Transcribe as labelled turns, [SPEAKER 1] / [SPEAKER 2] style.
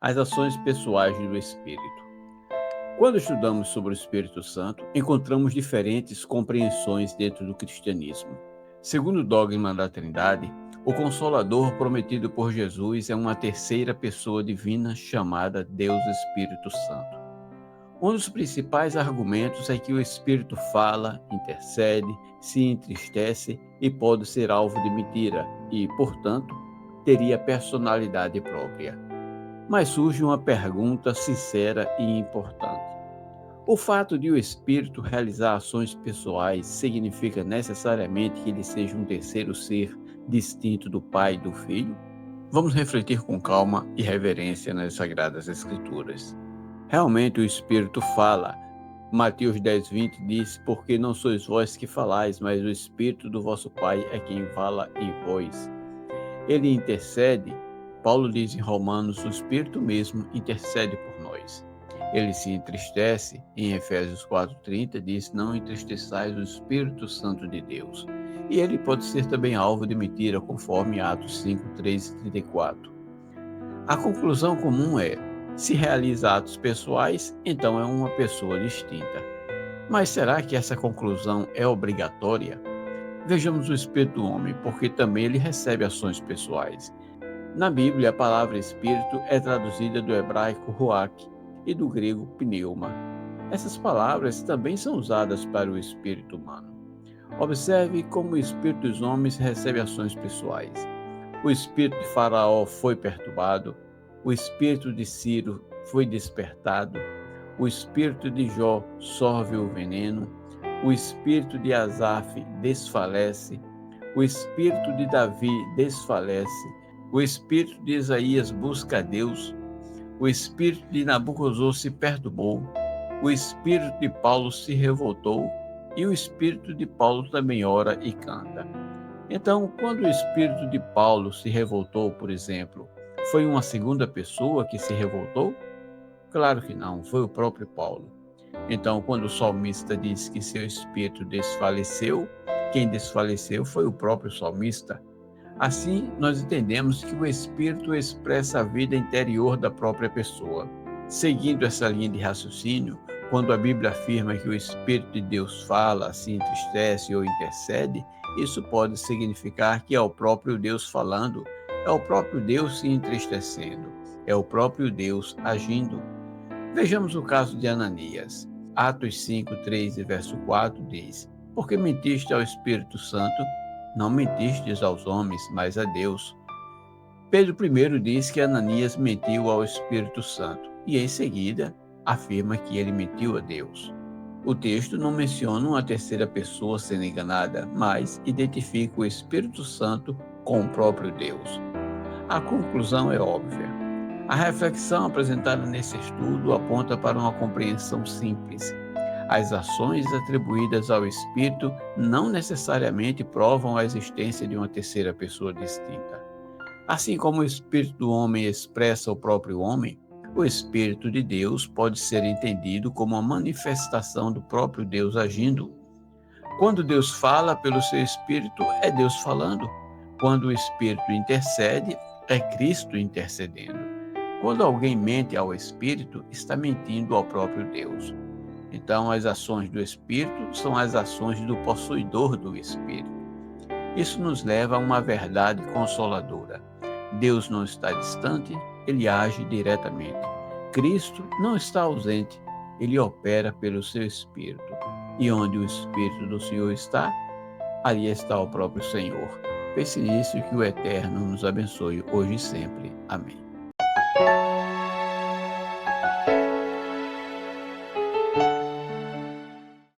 [SPEAKER 1] As ações pessoais do Espírito. Quando estudamos sobre o Espírito Santo, encontramos diferentes compreensões dentro do cristianismo. Segundo o dogma da Trindade, o Consolador prometido por Jesus é uma terceira pessoa divina chamada Deus Espírito Santo. Um dos principais argumentos é que o Espírito fala, intercede, se entristece e pode ser alvo de mentira e, portanto, teria personalidade própria. Mas surge uma pergunta sincera e importante. O fato de o Espírito realizar ações pessoais significa necessariamente que ele seja um terceiro ser distinto do Pai e do Filho? Vamos refletir com calma e reverência nas Sagradas Escrituras. Realmente o Espírito fala. Mateus 10:20 diz: porque não sois vós que falais, mas o Espírito do vosso Pai é quem fala em vós. Ele intercede. Paulo diz em Romanos: o Espírito mesmo intercede por nós. Ele se entristece. Em Efésios 4:30 diz: não entristeçais o Espírito Santo de Deus. E ele pode ser também alvo de mentira, conforme Atos 5:13-34. A conclusão comum é: se realiza atos pessoais, então é uma pessoa distinta. Mas será que essa conclusão é obrigatória? Vejamos o espírito do homem, porque também ele recebe ações pessoais. Na Bíblia, a palavra espírito é traduzida do hebraico ruach e do grego pneuma. Essas palavras também são usadas para o espírito humano. Observe como o espírito dos homens recebe ações pessoais. O espírito de Faraó foi perturbado, o espírito de Ciro foi despertado, o espírito de Jó sorve o veneno, o espírito de Asaf desfalece, o espírito de Davi desfalece, o espírito de Isaías busca a Deus, o espírito de Nabucodonosor se perturbou, o espírito de Paulo se revoltou e o espírito de Paulo também ora e canta. Então, quando o espírito de Paulo se revoltou, por exemplo, foi uma segunda pessoa que se revoltou? Claro que não, foi o próprio Paulo. Então, quando o salmista diz que seu espírito desfaleceu, quem desfaleceu foi o próprio salmista. Assim, nós entendemos que o espírito expressa a vida interior da própria pessoa. Seguindo essa linha de raciocínio, quando a Bíblia afirma que o Espírito de Deus fala, se entristece ou intercede, isso pode significar que é o próprio Deus falando, é o próprio Deus se entristecendo, é o próprio Deus agindo. Vejamos o caso de Ananias. Atos 5, 3 e verso 4 diz: porque mentiste ao Espírito Santo, não mentistes aos homens, mas a Deus. Pedro I diz que Ananias mentiu ao Espírito Santo e, em seguida, afirma que ele mentiu a Deus. O texto não menciona uma terceira pessoa sendo enganada, mas identifica o Espírito Santo com o próprio Deus. A conclusão é óbvia. A reflexão apresentada nesse estudo aponta para uma compreensão simples. As ações atribuídas ao Espírito não necessariamente provam a existência de uma terceira pessoa distinta. Assim como o Espírito do homem expressa o próprio homem, o Espírito de Deus pode ser entendido como uma manifestação do próprio Deus agindo. Quando Deus fala pelo seu Espírito, é Deus falando. Quando o Espírito intercede, é Cristo intercedendo. Quando alguém mente ao Espírito, está mentindo ao próprio Deus. Então, as ações do Espírito são as ações do possuidor do Espírito. Isso nos leva a uma verdade consoladora. Deus não está distante, ele age diretamente. Cristo não está ausente, ele opera pelo seu Espírito. E onde o Espírito do Senhor está, ali está o próprio Senhor. Pense nisso e que o Eterno nos abençoe hoje e sempre. Amém.